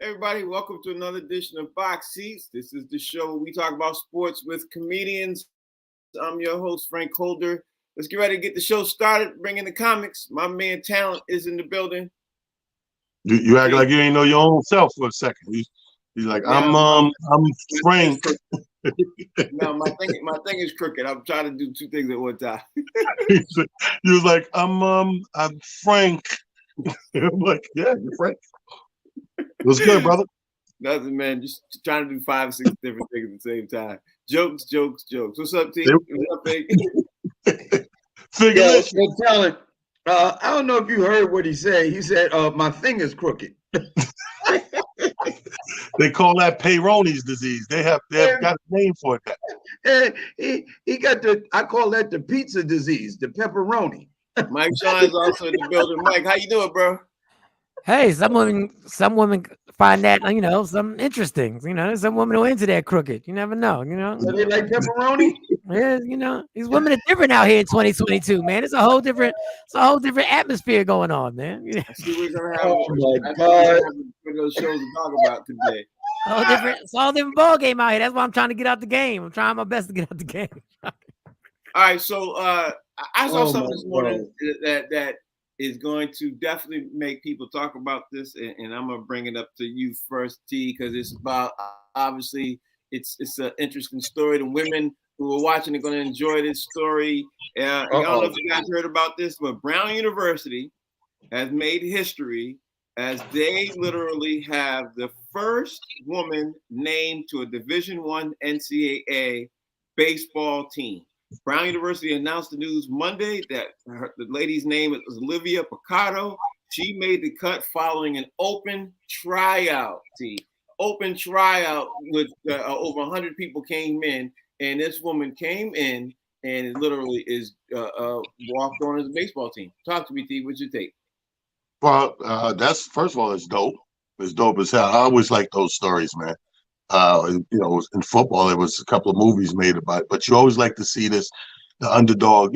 everybody? Welcome to another edition of Box Seats. This is the show where we talk about sports with comedians. I'm your host, Frank Holder. Let's get ready to get the show started. Bring in the comics. My man Talent is in the building. You act like you ain't know your own self for a second. He's like, I'm Frank. No, my thing is crooked. I'm trying to do two things at one time. He was like, I'm Frank. I'm like, yeah, you're Frank. What's good, brother? Nothing, man. Just trying to do 5 or 6 different things at the same time. Jokes. What's up, T? What's up, Big? Yo, Talent. I don't know if you heard what he said. He said, my finger's crooked. They call that Peyronie's disease. They have got a name for it. And he got I call that the pizza disease, the pepperoni. Mike Sean's also in the building. Mike, how you doing, bro? Hey, some women find that, some interesting. Some women are into that crooked. You never know, So they like pepperoni? Yeah, these women are different out here in 2022, man. It's a whole different atmosphere going on, man. I see we're gonna have my God. For those shows to talk about today. It's all different ball game out here. That's why I'm trying to get out the game. I'm trying my best to get out the game. All right, so I saw something this morning that is going to definitely make people talk about this, and I'm gonna bring it up to you first, T, because it's about obviously it's an interesting story. The women who are watching are going to enjoy this story. I don't know if you guys heard about this, but Brown University has made history as they literally have the first woman named to a Division I NCAA baseball team. Brown University announced the news Monday that the lady's name is Olivia Picado. She made the cut following an open tryout. Open tryout with over 100 people came in, and this woman came in and literally is walked on as a baseball team. Talk to me, T. What's your take? Well, that's first of all, it's dope. It's dope as hell. I always like those stories, man. In football, there was a couple of movies made about it, but you always like to see the underdog,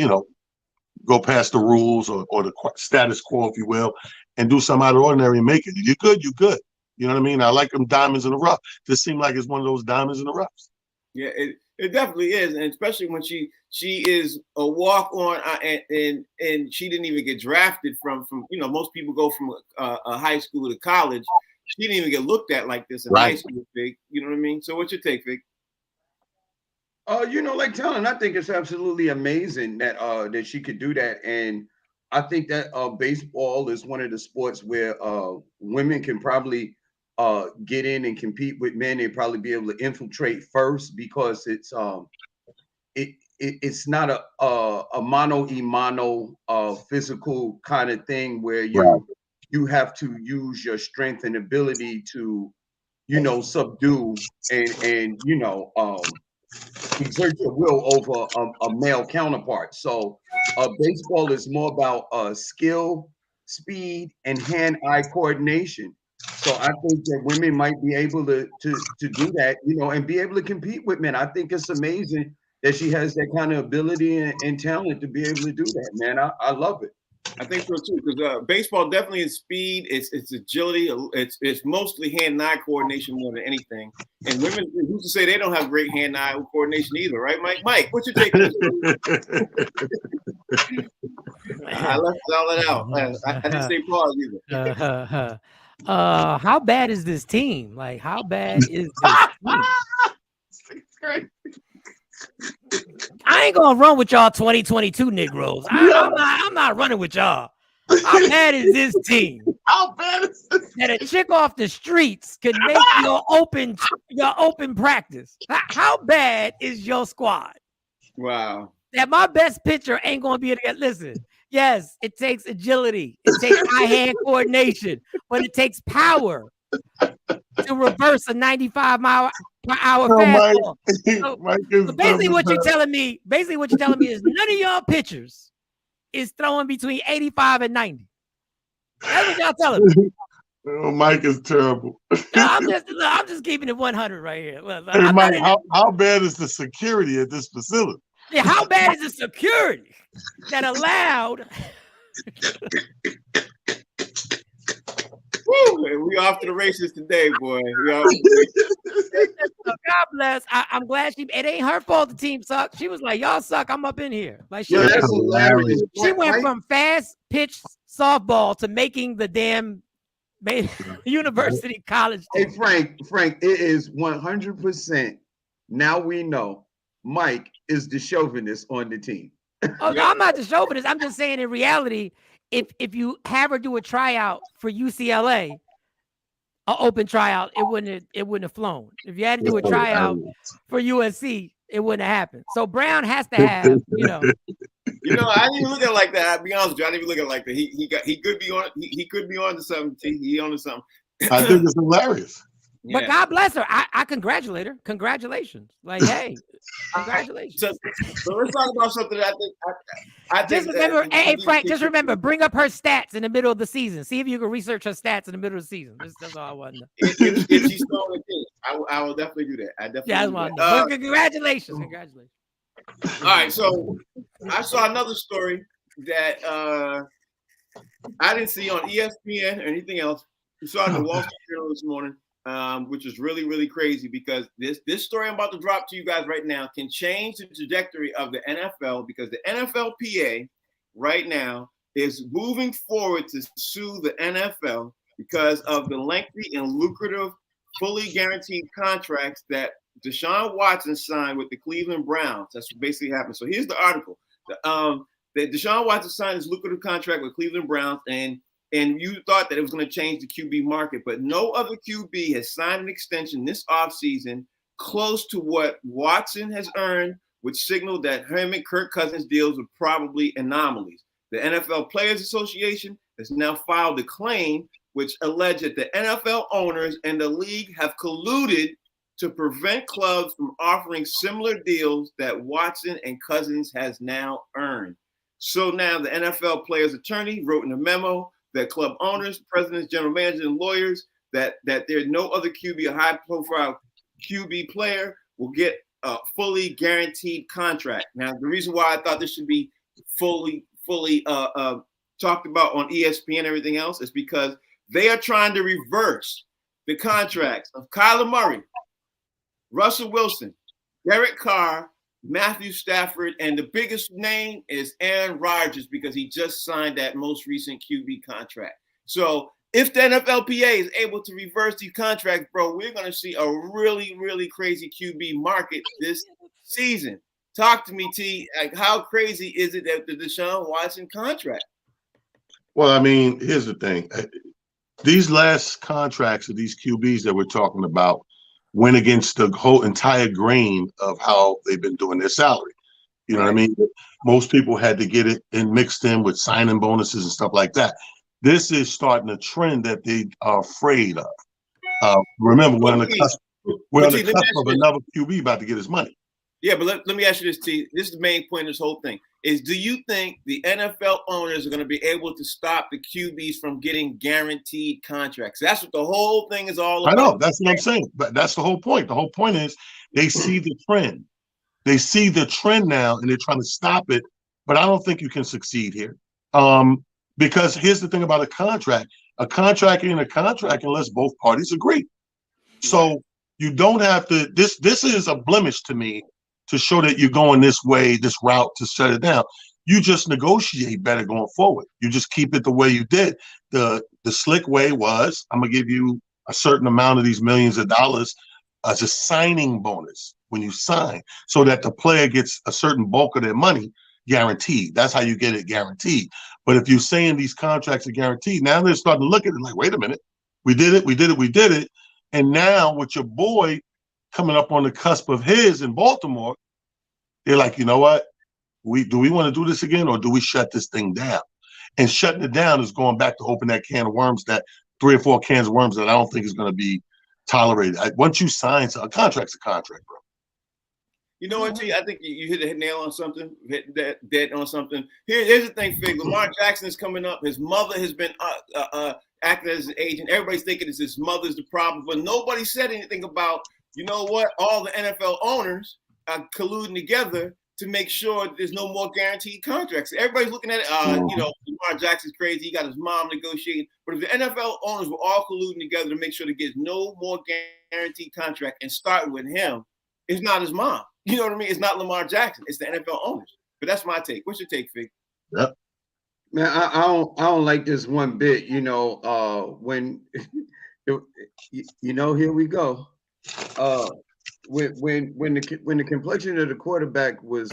go past the rules or the status quo, if you will, and do something out of the ordinary and make it. You're good, you good. You know what I mean? I like them diamonds in the rough. This seemed like it's one of those diamonds in the rough. Yeah, it definitely is, and especially when she is a walk-on, and she didn't even get drafted from most people go from a high school to college. She didn't even get looked at like this in high school, Fig. You know what I mean? So what's your take, Fig? Like Talent, I think it's absolutely amazing that that she could do that. And I think that baseball is one of the sports where women can probably get in and compete with men. They'd probably be able to infiltrate first because it's it's not a mano physical kind of thing where you have to use your strength and ability to subdue and exert your will over a male counterpart. So baseball is more about skill, speed, and hand-eye coordination. So I think that women might be able to do that, and be able to compete with men. I think it's amazing that she has that kind of ability and talent to be able to do that, man. I love it. I think so too, because baseball definitely is speed, it's agility, it's mostly hand-eye coordination more than anything. And women who's to say they don't have great hand-eye coordination either, right, Mike? Mike, what's your take on this? I left all that out. I didn't say pause either. How bad is this team? Like, how bad is this team? I ain't gonna run with y'all 2022 Negroes. I'm not running with y'all. How bad is this team? How bad is this? That a chick off the streets could make your open practice. How bad is your squad? Wow. That my best pitcher ain't gonna be able to get. Listen, yes, it takes agility, it takes eye-hand coordination, but it takes power to reverse a 95-mile-per-hour fastball. So basically, what you're telling me is none of y'all pitchers is throwing between 85 and 90. That's what y'all telling me. Oh, Mike is terrible. I'm just keeping it 100 right here. Look, hey, Mike, how bad is the security at this facility? Yeah, how bad is the security that allowed? Woo! We off to the races today, boy. We off to the races. God bless. I'm glad it ain't her fault the team sucked. She was like, y'all suck. I'm up in here. Like Yo, that's hilarious. She went from fast pitch softball to making the damn university college team. Hey, Frank, it is 100%. Now we know Mike is the chauvinist on the team. Oh, no, I'm not the chauvinist. I'm just saying in reality, if you have her do a tryout for UCLA, an open tryout, it wouldn't have flown. If you had to do a tryout for USC, it wouldn't have happened. So Brown has to have, You know, I didn't even look at it like that. I'll be honest with you, I didn't even look at it like that. He could be on. He could be on to something. He on to something. I think it's hilarious. But God bless her. I congratulate her. Congratulations. Like, hey, congratulations. So let's talk about something that I think. Just remember, hey Frank, just remember, bring up her stats in the middle of the season. See if you can research her stats in the middle of the season. That's all I want to know. If she's still on the team, I will definitely do that. I definitely. Yeah, that's what I know. But congratulations. Congratulations. All right, so I saw another story that I didn't see on ESPN or anything else. We saw it in the Wall Street Journal this morning. Which is really, really crazy because this story I'm about to drop to you guys right now can change the trajectory of the NFL because the NFLPA right now is moving forward to sue the NFL because of the lengthy and lucrative, fully guaranteed contracts that Deshaun Watson signed with the Cleveland Browns. That's what basically happened. So here's the article. That Deshaun Watson signed his lucrative contract with Cleveland Browns, and you thought that it was going to change the QB market, but no other QB has signed an extension this offseason close to what Watson has earned, which signaled that him and Kirk Cousins deals were probably anomalies. The NFL Players Association has now filed a claim which alleged that the NFL owners and the league have colluded to prevent clubs from offering similar deals that Watson and Cousins has now earned. So now the NFL players' attorney wrote in a memo that club owners, presidents, general managers, and lawyers that there's no other QB, a high-profile QB player, will get a fully guaranteed contract. Now, the reason why I thought this should be fully talked about on ESPN and everything else is because they are trying to reverse the contracts of Kyler Murray, Russell Wilson, Derek Carr, Matthew Stafford, and the biggest name is Aaron Rodgers because he just signed that most recent QB contract. So if the NFLPA is able to reverse these contracts, bro, we're going to see a really, really crazy QB market this season. Talk to me, T. Like, how crazy is it that the Deshaun Watson contract? Well, I mean, here's the thing. These last contracts of these QBs that we're talking about went against the whole entire grain of how they've been doing their salary. You know what I mean? Most people had to get it and mixed in with signing bonuses and stuff like that. This is starting a trend that they are afraid of. Remember, we're on the cusp of another QB about to get his money. Yeah, but let me ask you this, T. This is the main point of this whole thing. Is do you think the NFL owners are going to be able to stop the QBs from getting guaranteed contracts? That's what the whole thing is all about. I know. That's what I'm saying. But that's the whole point. The whole point is they see the trend. They see the trend now, and they're trying to stop it. But I don't think you can succeed here. Because here's the thing about a contract. A contract ain't a contract unless both parties agree. So you don't have to – this is a blemish to me to show that you're going this way, this route to shut it down. You just negotiate better going forward. You just keep it the way you did. The slick way was, I'm going to give you a certain amount of these millions of dollars as a signing bonus when you sign so that the player gets a certain bulk of their money guaranteed. That's how you get it guaranteed. But if you're saying these contracts are guaranteed, now they're starting to look at it like, wait a minute, we did it. And now with your boy coming up on the cusp of his in Baltimore, they're like, you know what? Do we want to do this again, or do we shut this thing down? And shutting it down is going back to open that can of worms, that 3 or 4 cans of worms that I don't think is going to be tolerated. Once you sign a contract's a contract, bro. You know what, T? I think you hit the nail on something, hit that dead on something. Here's the thing, Fig. Lamar Jackson is coming up. His mother has been acting as an agent. Everybody's thinking it's his mother's the problem, but nobody said anything about, you know what, all the NFL owners are colluding together to make sure there's no more guaranteed contracts. Everybody's looking at it. You know, Lamar Jackson's crazy. He got his mom negotiating. But if the NFL owners were all colluding together to make sure there gets no more guaranteed contract and starting with him, it's not his mom. You know what I mean? It's not Lamar Jackson. It's the NFL owners. But that's my take. What's your take, Fig? Yep. Man, I don't like this one bit. You know, when you know, here we go. When the complexion of the quarterback was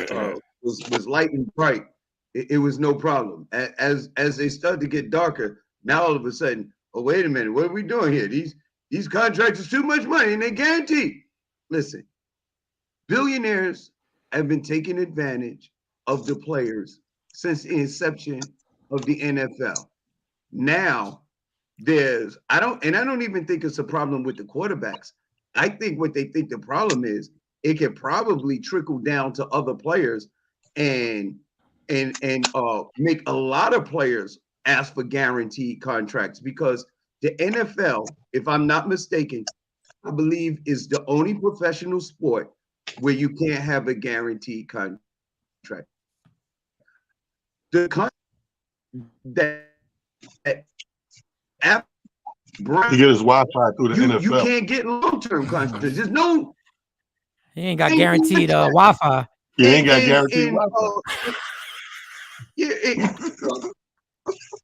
light and bright, it was no problem. As they start to get darker, now all of a sudden, oh wait a minute, what are we doing here? These contracts are too much money and they guaranteed. Listen, billionaires have been taking advantage of the players since the inception of the NFL. Now I don't even think it's a problem with the quarterbacks. I think what they think the problem is, it can probably trickle down to other players and make a lot of players ask for guaranteed contracts, because the NFL, if I'm not mistaken, I believe is the only professional sport where you can't have a guaranteed contract. The contract that after He get his Wi-Fi through the NFL. You can't get long-term contracts. There's no. He ain't got guaranteed Wi-Fi. He ain't got guaranteed Wi-Fi.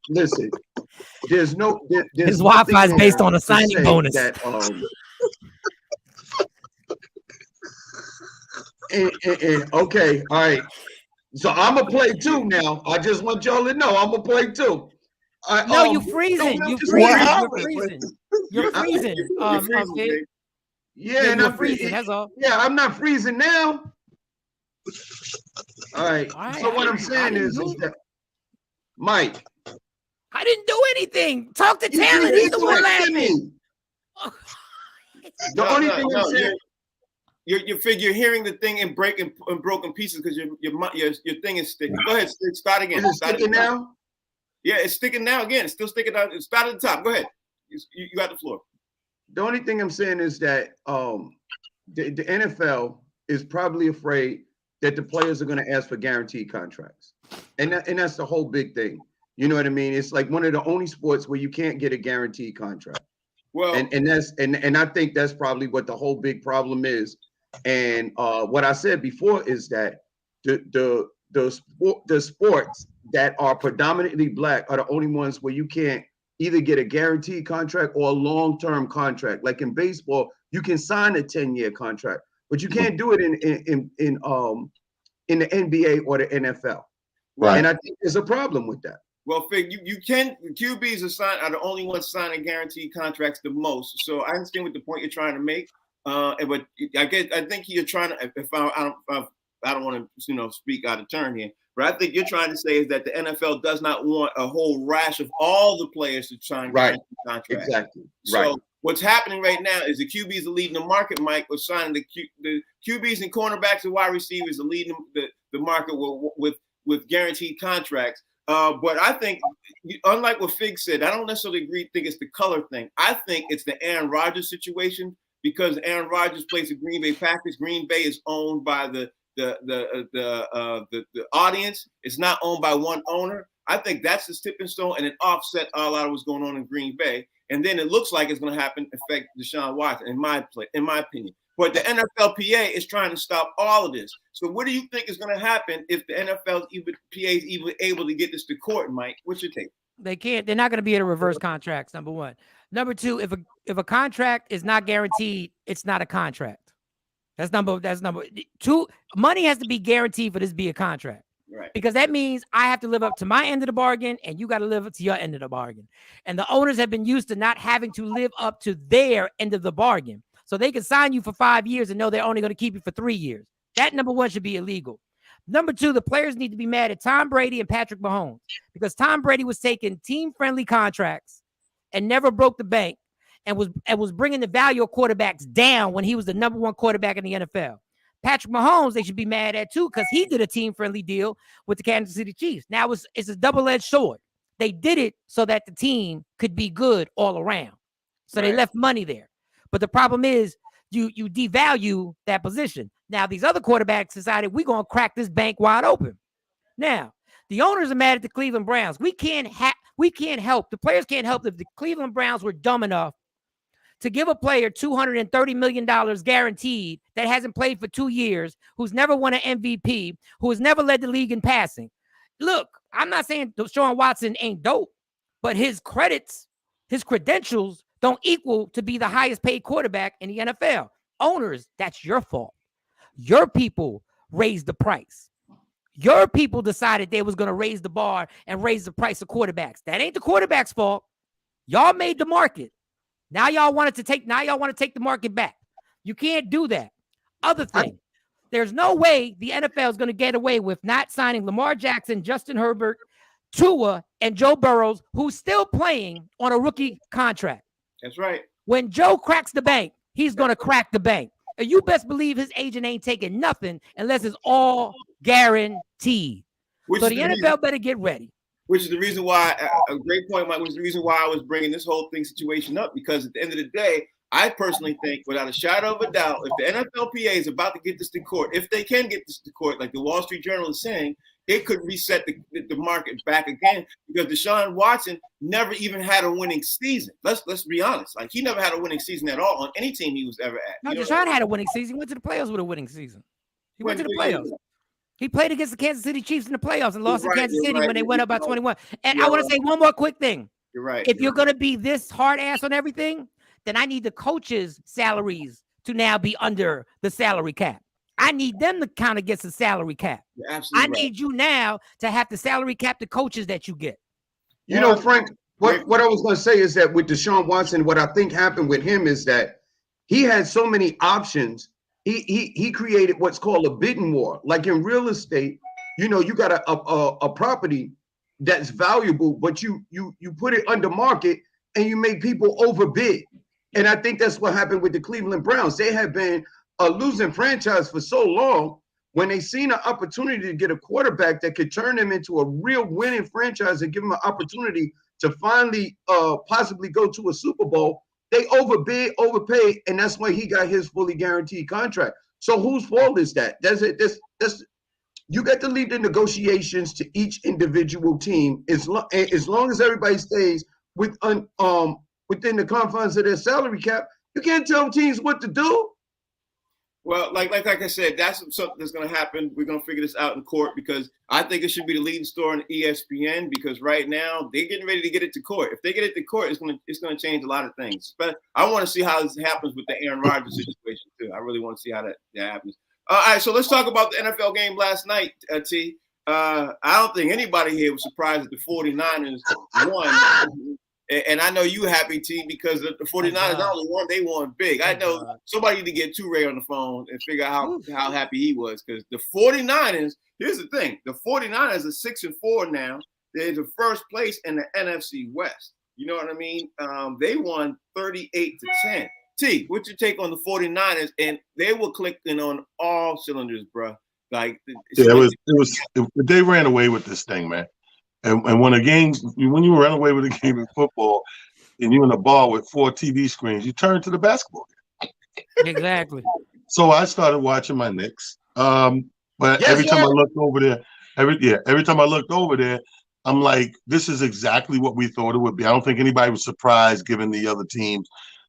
Listen, there's no. His Wi-Fi is based on a signing bonus. Okay, all right. So I'm gonna play too now. I just want y'all to know I'm gonna play too. No, you freezing. You freezing. You're freezing. Yeah, and I'm freezing. That's all. Yeah, I'm not freezing now. All right. So what I'm saying is that Mike, I didn't do anything. Talk to Talent. He's the one laughing. The only thing I'm saying. You're hearing the thing in broken pieces because your thing is sticking. Go ahead, start again. Is it sticking now? Yeah, it's sticking now again. It's still sticking out. Start at the top. Go ahead. You got the floor. The only thing I'm saying is that the NFL is probably afraid that the players are going to ask for guaranteed contracts, and that's the whole big thing. You know what I mean? It's like one of the only sports where you can't get a guaranteed contract. Well, and I think that's probably what the whole big problem is. And what I said before is that the sports that are predominantly black are the only ones where you can't either get a guaranteed contract or a long-term contract. Like in baseball, you can sign a 10-year contract, but you can't do it in the NBA or the NFL. Right. And I think there's a problem with that. Well, Fig, you can. QBs are the only ones signing guaranteed contracts the most. So I understand what the point you're trying to make. But I think you're trying to. If I don't want to, speak out of turn here, but I think you're trying to say is that the NFL does not want a whole rash of all the players to sign guaranteed contracts. Exactly. So what's happening right now is the QBs are leading the market, Mike, with signing the QBs and cornerbacks and wide receivers are leading the market with guaranteed contracts. But I think, unlike what Fig said, I don't necessarily think it's the color thing. I think it's the Aaron Rodgers situation, because Aaron Rodgers plays the Green Bay Packers. Green Bay is owned by the audience. It's not owned by one owner. I think that's the tipping stone, and it offset a lot of what's going on in Green Bay. And then it looks like it's going to affect Deshaun Watson, in my opinion. But the NFLPA is trying to stop all of this. So what do you think is going to happen if the NFLPA is even able to get this to court, Mike? What's your take? They can't. They're not going to be able to reverse contracts, number one. Number two, if a contract is not guaranteed, it's not a contract. That's number two. Money has to be guaranteed for this to be a contract. Right. Because that means I have to live up to my end of the bargain and you got to live up to your end of the bargain. And the owners have been used to not having to live up to their end of the bargain. So they can sign you for 5 years and know they're only going to keep you for 3 years. That, number one, should be illegal. Number two, the players need to be mad at Tom Brady and Patrick Mahomes, because Tom Brady was taking team-friendly contracts and never broke the bank and was bringing the value of quarterbacks down when he was the number one quarterback in the NFL. Patrick Mahomes, they should be mad at too, because he did a team-friendly deal with the Kansas City Chiefs. Now it's a double-edged sword. They did it so that the team could be good all around. So They left money there. But the problem is you devalue that position. Now, these other quarterbacks decided we're going to crack this bank wide open. Now, the owners are mad at the Cleveland Browns. We can't help. The players can't help if the Cleveland Browns were dumb enough to give a player $230 million guaranteed that hasn't played for 2 years, who's never won an MVP, who has never led the league in passing. Look, I'm not saying Deshaun Watson ain't dope, but his credentials don't equal to be the highest paid quarterback in the NFL. Owners, that's your fault. Your people raised the price. Your people decided they was going to raise the bar and raise the price of quarterbacks. That ain't the quarterback's fault. Y'all made the market. Now y'all want to take the market back. You can't do that. Other thing, there's no way the NFL is going to get away with not signing Lamar Jackson, Justin Herbert, Tua, and Joe Burrows, who's still playing on a rookie contract. That's right. When Joe cracks the bank, he's going to crack the bank. And you best believe his agent ain't taking nothing unless it's all guaranteed. So the NFL better get ready. Which is the reason why, a great point, Mike, which is the reason why I was bringing this whole situation up, because at the end of the day, I personally think, without a shadow of a doubt, if the NFLPA is about to get this to court, if they can get this to court, like the Wall Street Journal is saying, it could reset the market back again, because Deshaun Watson never even had a winning season. Let's be honest. Like, he never had a winning season at all on any team he was ever at. No, Deshaun had a winning season. He went to the playoffs with a winning season. He went to the playoffs. He played against the Kansas City Chiefs in the playoffs and lost to Kansas City when they went up by 21. And I want to say one more quick thing. You're right. If you're going to be this hard ass on everything, then I need the coaches' salaries to now be under the salary cap. I need them to count against the salary cap. I need you now to have the salary cap the coaches that you get. You know, Frank, what I was going to say is that with Deshaun Watson, what I think happened with him is that he had so many options. He created what's called a bidding war. Like in real estate, you know, you got a property that's valuable, but you put it under market and you make people overbid. And I think that's what happened with the Cleveland Browns. They have been a losing franchise for so long. When they seen an opportunity to get a quarterback that could turn them into a real winning franchise and give them an opportunity to finally possibly go to a Super Bowl, they overpaid, and that's why he got his fully guaranteed contract. So whose fault is that? You got to leave the negotiations to each individual team. As long as everybody stays within the confines of their salary cap, you can't tell teams what to do. Well, like I said, that's something that's going to happen. We're going to figure this out in court, because I think it should be the leading story on ESPN, because right now they're getting ready to get it to court. If they get it to court, it's going to change a lot of things. But I want to see how this happens with the Aaron Rodgers situation too. I really want to see how that happens. All right, so let's talk about the NFL game last night, T. I don't think anybody here was surprised that the 49ers won. And I know you happy, T, because the 49ers not only won, they won big. I know somebody need to get Ray on the phone and figure out how happy he was, because the 49ers, here's the thing, the 49ers are 6-4 now. They're in the first place in the NFC West. You know what I mean? They won 38-10. T, what's your take on the 49ers? And they were clicking on all cylinders, bro. Like, they ran away with this thing, man. And when you run away with a game in football and you're in a bar with 4 TV screens, you turn to the basketball game. Exactly. So I started watching my Knicks. But every time I looked over there, I'm like, this is exactly what we thought it would be. I don't think anybody was surprised given the other team's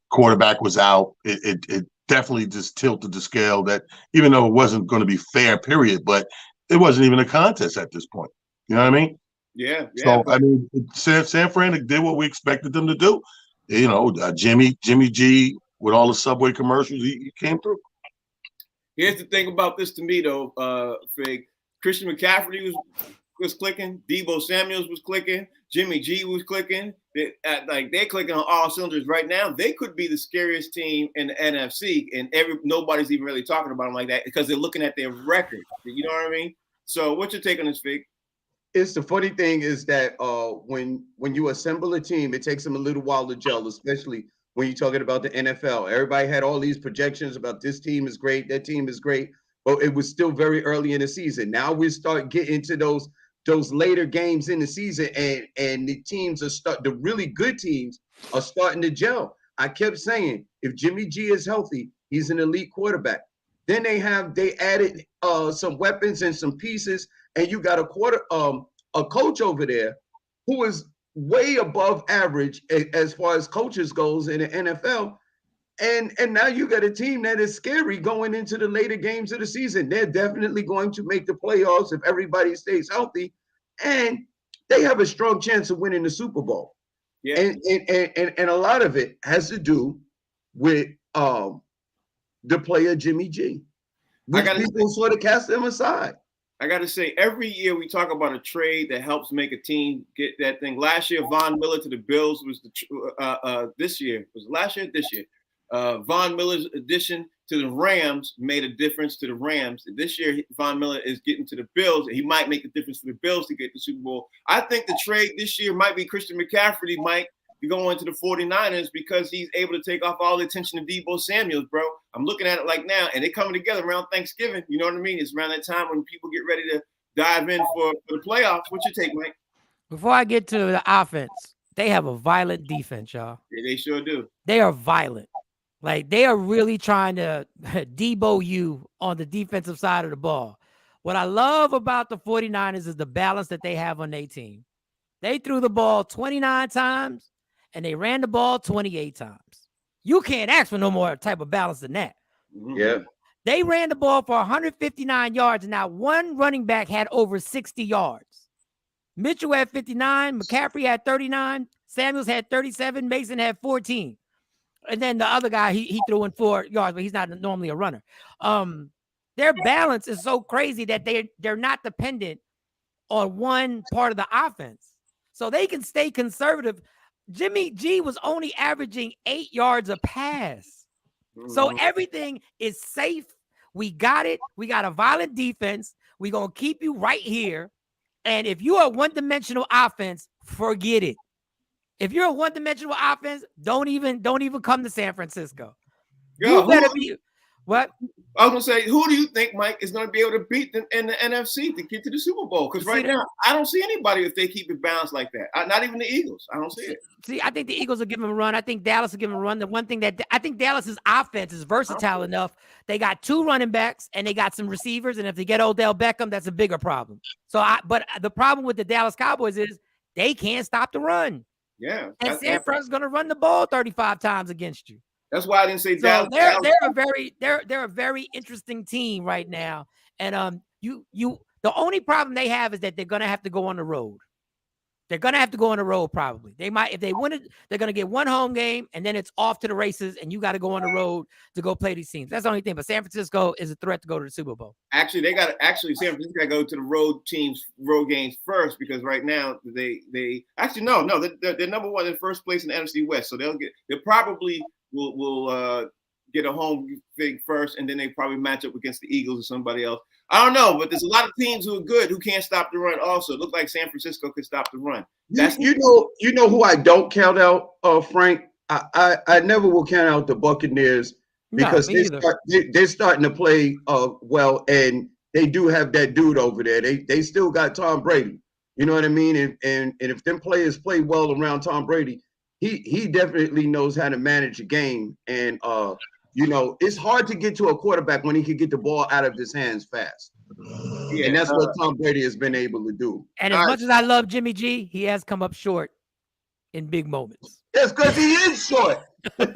quarterback was out. It definitely just tilted the scale, that even though it wasn't going to be fair, period, but it wasn't even a contest at this point. You know what I mean? Yeah. So I mean, San Fran did what we expected them to do. You know, Jimmy G with all the Subway commercials, he came through. Here's the thing about this to me, though, Fig. Christian McCaffrey was clicking. Deebo Samuels was clicking. Jimmy G was clicking. They're clicking on all cylinders right now. They could be the scariest team in the NFC, and nobody's even really talking about them like that because they're looking at their record. You know what I mean? So what's your take on this, Fig? It's the funny thing is that when you assemble a team, it takes them a little while to gel, especially when you're talking about the NFL. Everybody had all these projections about this team is great, that team is great, but it was still very early in the season. Now we start getting to those later games in the season, and the teams the really good teams are starting to gel. I kept saying, if Jimmy G is healthy, He's an elite quarterback. Then they added some weapons and some pieces, and you got a coach over there who is way above average as far as coaches goes in the NFL. And now you got a team that is scary going into the later games of the season. They're definitely going to make the playoffs if everybody stays healthy, and they have a strong chance of winning the Super Bowl. Yeah. And a lot of it has to do with the player Jimmy G, which people sort of cast them aside. I got to say, every year we talk about a trade that helps make a team get that thing. Last year, Von Miller to the Bills was this year. Was it last year? This year. Von Miller's addition to the Rams made a difference to the Rams. This year, Von Miller is getting to the Bills. He might make a difference to the Bills to get the Super Bowl. I think the trade this year might be Christian McCaffrey, Mike, going to the 49ers because he's able to take off all the attention to Deebo Samuels, bro. I'm looking at it like now, and they're coming together around Thanksgiving. You know what I mean? It's around that time when people get ready to dive in for the playoffs. What's your take, Mike? Before I get to the offense, they have a violent defense, y'all. Yeah, they sure do. They are violent. Like, they are really trying to Deebo you on the defensive side of the ball. What I love about the 49ers is the balance that they have on their team. They threw the ball 29 times, and they ran the ball 28 times. You can't ask for no more type of balance than that. Yeah. They ran the ball for 159 yards, and now one running back had over 60 yards. Mitchell had 59, McCaffrey had 39, Samuels had 37, Mason had 14. And then the other guy, he threw in 4 yards, but he's not normally a runner. Their balance is so crazy that they're not dependent on one part of the offense. So they can stay conservative. Jimmy G was only averaging 8 yards a pass. So everything is safe. We got it. We got a violent defense. We're going to keep you right here. And if you are a one-dimensional offense, forget it. If you're a one-dimensional offense, don't even come to San Francisco. Yo, you better be what? I was gonna say, who do you think, Mike, is gonna be able to beat them in the NFC to get to the Super Bowl? Because right now, I don't see anybody if they keep it balanced like that. Not even the Eagles. I don't see it. See, I think the Eagles will give them a run. I think Dallas will give them a run. The one thing that I think Dallas's offense is versatile enough. They got 2 running backs and they got some receivers. And if they get Odell Beckham, that's a bigger problem. But the problem with the Dallas Cowboys is they can't stop the run. Yeah. And San Francisco's going to run the ball 35 times against you. That's why I didn't say so Dallas. They're a very interesting team right now. And the only problem they have is that they're going to have to go on the road. They're going to have to go on the road probably. They might, if they win it, they're going to get one home game and then it's off to the races and you got to go on the road to go play these teams. That's the only thing. But San Francisco is a threat to go to the Super Bowl. Actually, San Francisco got to go to the road games first because right now they're number one in first place in the NFC West. So they'll probably will get a home thing first and then they probably match up against the Eagles or somebody else. I don't know, but there's a lot of teams who are good who can't stop the run. Also, it looks like San Francisco could stop the run. You know who I don't count out, Frank. I never will count out the Buccaneers because they're starting to play well, and they do have that dude over there. They still got Tom Brady. You know what I mean? And if them players play well around Tom Brady, he definitely knows how to manage a game. And it's hard to get to a quarterback when he can get the ball out of his hands fast. Yeah, and that's what Tom Brady has been able to do. And as much as I love Jimmy G, he has come up short in big moments. That's because he is short. So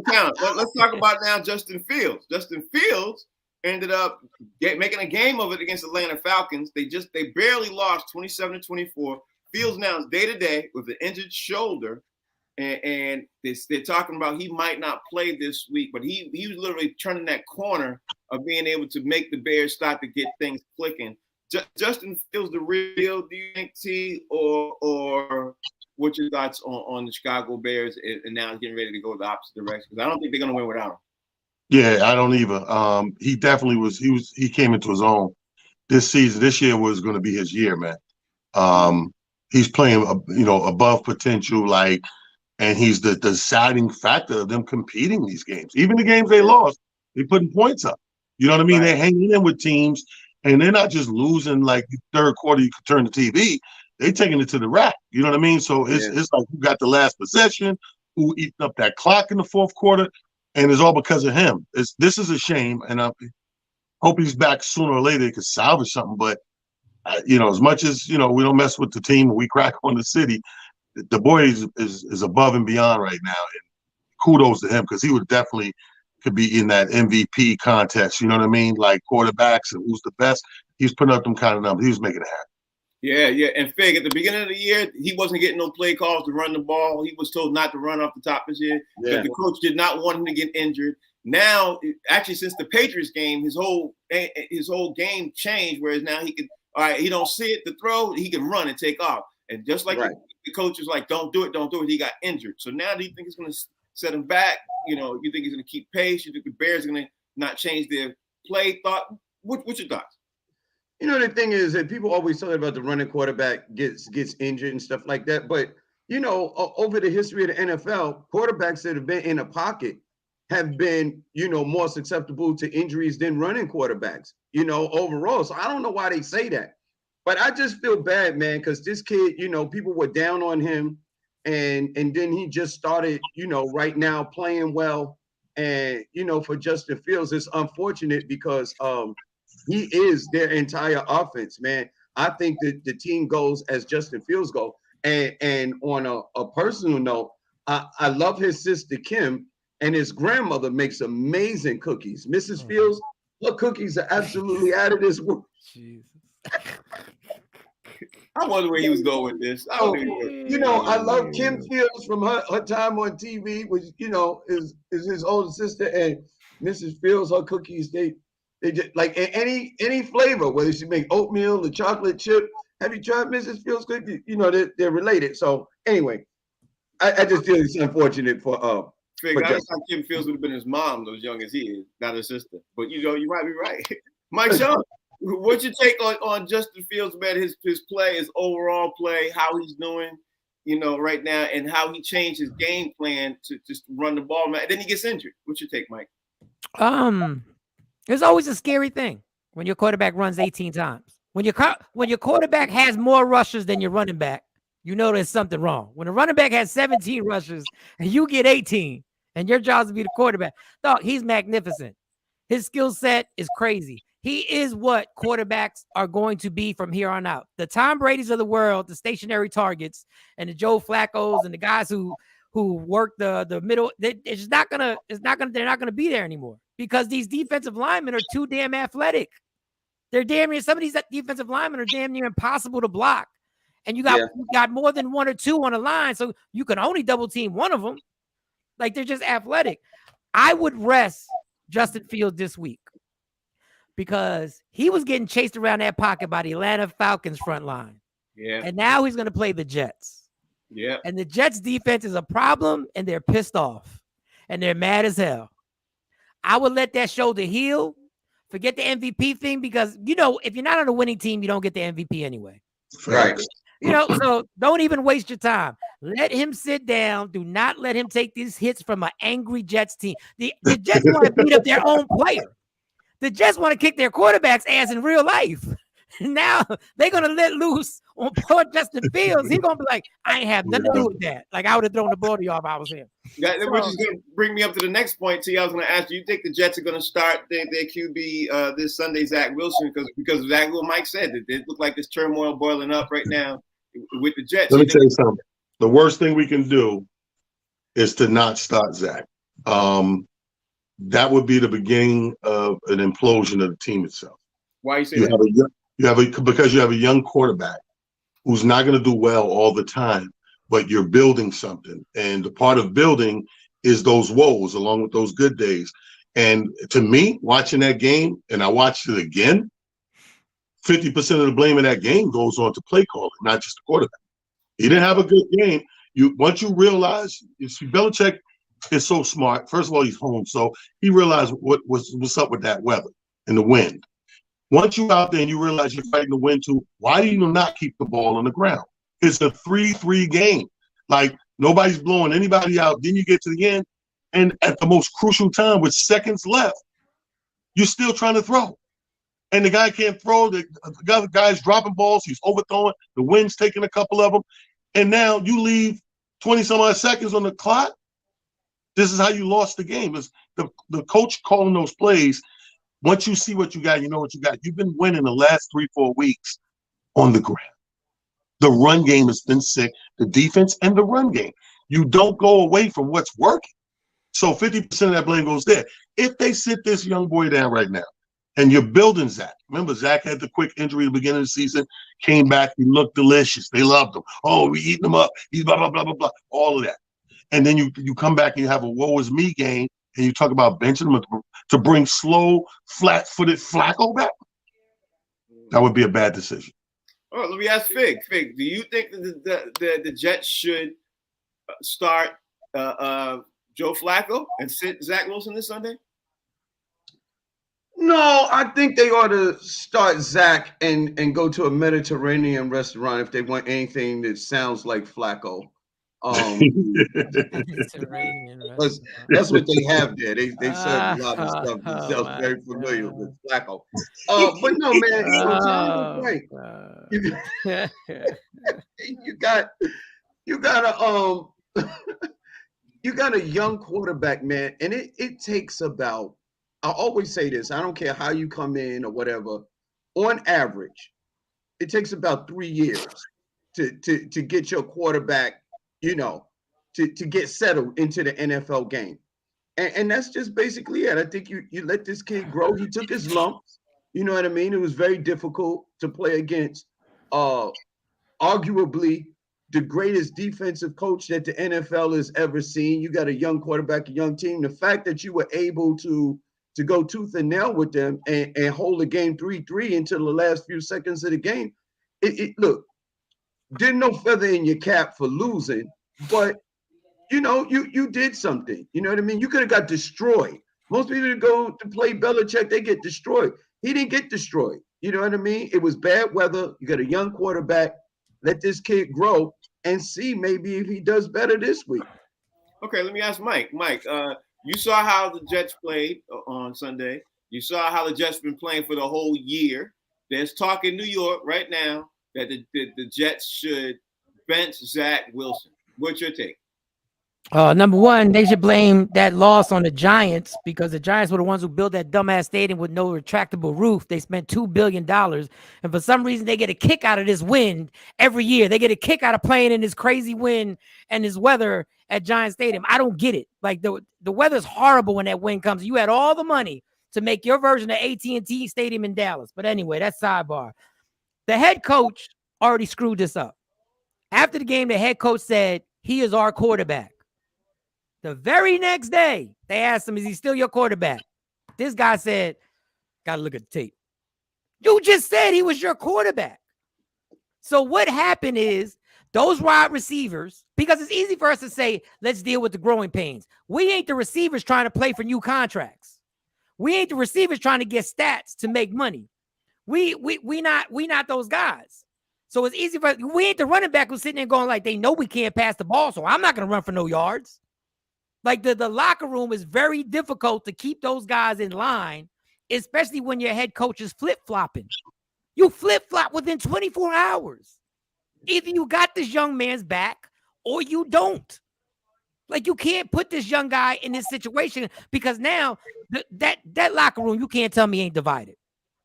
count. Let's talk about now Justin Fields. Justin Fields ended up making a game of it against Atlanta Falcons. They barely lost 27-24. Fields now is day-to-day with an injured shoulder. And they're talking about he might not play this week, but he was literally turning that corner of being able to make the Bears start to get things clicking. Justin Fields the real deal, do you think, T, or what's your thoughts on the Chicago Bears and now getting ready to go the opposite direction? Because I don't think they're going to win without him. Yeah, I don't either. He definitely was. He came into his own this season. This year was going to be his year, man. He's playing, above potential, and he's the deciding factor of them competing these games. Even the games they lost, they putting points up. You know what I mean? Right. They're hanging in with teams, and they're not just losing like the third quarter. You could turn the TV. They're taking it to the rack. You know what I mean? So it's like who got the last possession, who eating up that clock in the fourth quarter. and it's all because of him. This is a shame, and I hope he's back sooner or later. He could salvage something, but as much as we don't mess with the team, we crack on the city. The boy is above and beyond right now, and kudos to him because he would definitely could be in that MVP contest. You know what I mean? Like quarterbacks and who's the best. He's putting up them kind of numbers. He was making it happen. Yeah. And Fig, at the beginning of the year, he wasn't getting no play calls to run the ball. He was told not to run off the top this year because the coach did not want him to get injured. Now, actually, since the Patriots game, his whole game changed. Whereas now he could, all right, he don't see it to throw, he can run and take off. And just like the coach was like, don't do it. He got injured. So now, do you think it's going to set him back? You think he's going to keep pace? You think the Bears are going to not change their play thought? What's your thoughts? The thing is that people always talk about the running quarterback gets injured and stuff like that. But, over the history of the NFL, quarterbacks that have been in a pocket have been, more susceptible to injuries than running quarterbacks, overall. So I don't know why they say that. But I just feel bad, man, because this kid, people were down on him. And then he just started, right now playing well. And, for Justin Fields, it's unfortunate because he is their entire offense, man. I think that the team goes as Justin Fields goes. And on a personal note, I love his sister, Kim, and his grandmother makes amazing cookies. Mrs. Fields, her cookies are absolutely out of this world. Jesus. I wonder where he was going with this. I love Kim Fields from her time on TV, which is his older sister, and Mrs. Fields. Her cookies, they just like any flavor, whether she make oatmeal or chocolate chip. Have you tried Mrs. Fields cookies? They're related. So anyway, I just feel it's unfortunate for I thought Kim Fields would have been his mom, as young as he is, not his sister. But you might be right. Mike Sean, what's your take on Justin Fields, man? His play, his overall play, how he's doing, right now, and how he changed his game plan to just run the ball, man. And then he gets injured. What's your take, Mike? There's always a scary thing when your quarterback runs 18 times. When your quarterback has more rushes than your running back, there's something wrong. When a running back has 17 rushes and you get 18, and your job is to be the quarterback, dog, he's magnificent. His skill set is crazy. He is what quarterbacks are going to be from here on out. The Tom Brady's of the world, the stationary targets, and the Joe Flaccos and the guys who work the middle, they're not gonna be there anymore because these defensive linemen are too damn athletic. They're damn near, some of these defensive linemen are damn near impossible to block. And you got more than one or two on the line, so you can only double team one of them. Like, they're just athletic. I would rest Justin Fields this week because he was getting chased around that pocket by the Atlanta Falcons front line. Yeah. And now he's going to play the Jets. Yeah. And the Jets defense is a problem, and they're pissed off, and they're mad as hell. I would let that shoulder heal. Forget the MVP thing because, if you're not on a winning team, you don't get the MVP anyway. Right. So don't even waste your time. Let him sit down. Do not let him take these hits from an angry Jets team. The Jets want to beat up their own player. The Jets want to kick their quarterback's ass in real life. Now they're going to let loose on poor Justin Fields. He's going to be like, I ain't have nothing to do with that. Like, I would have thrown the ball to y'all if I was him. Which is going to bring me up to the next point, T. I was going to ask you think the Jets are going to start their QB this Sunday, Zach Wilson, because exactly what Mike said. It looked like this turmoil boiling up right now with the Jets. Let me tell you something. The worst thing we can do is to not start Zach. That would be the beginning of an implosion of the team itself. Why you say that? Because you have a young quarterback who's not going to do well all the time, but you're building something. And the part of building is those woes along with those good days. And to me, watching that game, and I watched it again, 50% of the blame of that game goes on to play calling, not just the quarterback. He didn't have a good game. Once you realize, Belichick is so smart. First of all, he's home, so he realized what's up with that weather and the wind. Once you're out there and you realize you're fighting the wind too, why do you not keep the ball on the ground? It's a 3-3 game. Like, nobody's blowing anybody out. Then you get to the end, and at the most crucial time with seconds left, you're still trying to throw. And the guy can't throw. The guy's dropping balls. He's overthrowing. The wind's taking a couple of them. And now you leave 20-some-odd seconds on the clock. This is how you lost the game. Is the coach calling those plays. Once you see what you got, you know what you got. You've been winning the last 3-4 weeks on the ground. The run game has been sick, the defense and the run game. You don't go away from what's working. So 50% of that blame goes there. If they sit this young boy down right now, and you're building Zach. Remember, Zach had the quick injury at the beginning of the season, came back, he looked delicious. They loved him. Oh, we eating him up. He's blah, blah, blah, blah, blah, all of that. And then you come back and you have a woe is me game, and you talk about benching him to bring slow, flat-footed Flacco back. That would be a bad decision. Oh, let me ask Fig. Fig, do you think that the Jets should start Joe Flacco and sit Zach Wilson this Sunday? No, I think they ought to start Zach and go to a Mediterranean restaurant if they want anything that sounds like Flacco. That's what they have there. They serve a lot of stuff themselves, very familiar with Flacco. But no, man, right. You got a young quarterback, man, and it takes about, I always say this, I don't care how you come in or whatever, on average, it takes about 3 years to get your quarterback, to get settled into the NFL game. And that's just basically it. I think you let this kid grow. He took his lumps. You know what I mean? It was very difficult to play against arguably the greatest defensive coach that the NFL has ever seen. You got a young quarterback, a young team. The fact that you were able to go tooth and nail with them and hold the game 3-3 until the last few seconds of the game, look, didn't no feather in your cap for losing, but you did something. You know what I mean? You could have got destroyed. Most people that go to play Belichick, they get destroyed. He didn't get destroyed. You know what I mean? It was bad weather. You got a young quarterback. Let this kid grow and see maybe if he does better this week. Okay, let me ask Mike. Mike, you saw how the Jets played on Sunday. You saw how the Jets been playing for the whole year. There's talk in New York right now that the Jets should bench Zach Wilson. What's your take? Number one, they should blame that loss on the Giants because the Giants were the ones who built that dumbass stadium with no retractable roof. They spent $2 billion. And for some reason, they get a kick out of this wind every year. They get a kick out of playing in this crazy wind and this weather at Giant Stadium. I don't get it. Like the weather's horrible when that wind comes. You had all the money to make your version of AT&T Stadium in Dallas. But anyway, that's sidebar. The head coach already screwed this up. After the game, the head coach said, he is our quarterback. The very next day, they asked him, is he still your quarterback? This guy said, got to look at the tape. You just said he was your quarterback. So what happened is those wide receivers, because it's easy for us to say, let's deal with the growing pains. We ain't the receivers trying to play for new contracts. We ain't the receivers trying to get stats to make money. We not those guys. So it's easy for we ain't the running back who's sitting there going like, they know we can't pass the ball, so I'm not going to run for no yards. Like the locker room is very difficult to keep those guys in line, especially when your head coach is flip-flopping. You flip-flop within 24 hours. Either you got this young man's back or you don't. Like you can't put this young guy in this situation because now that locker room, you can't tell me ain't divided.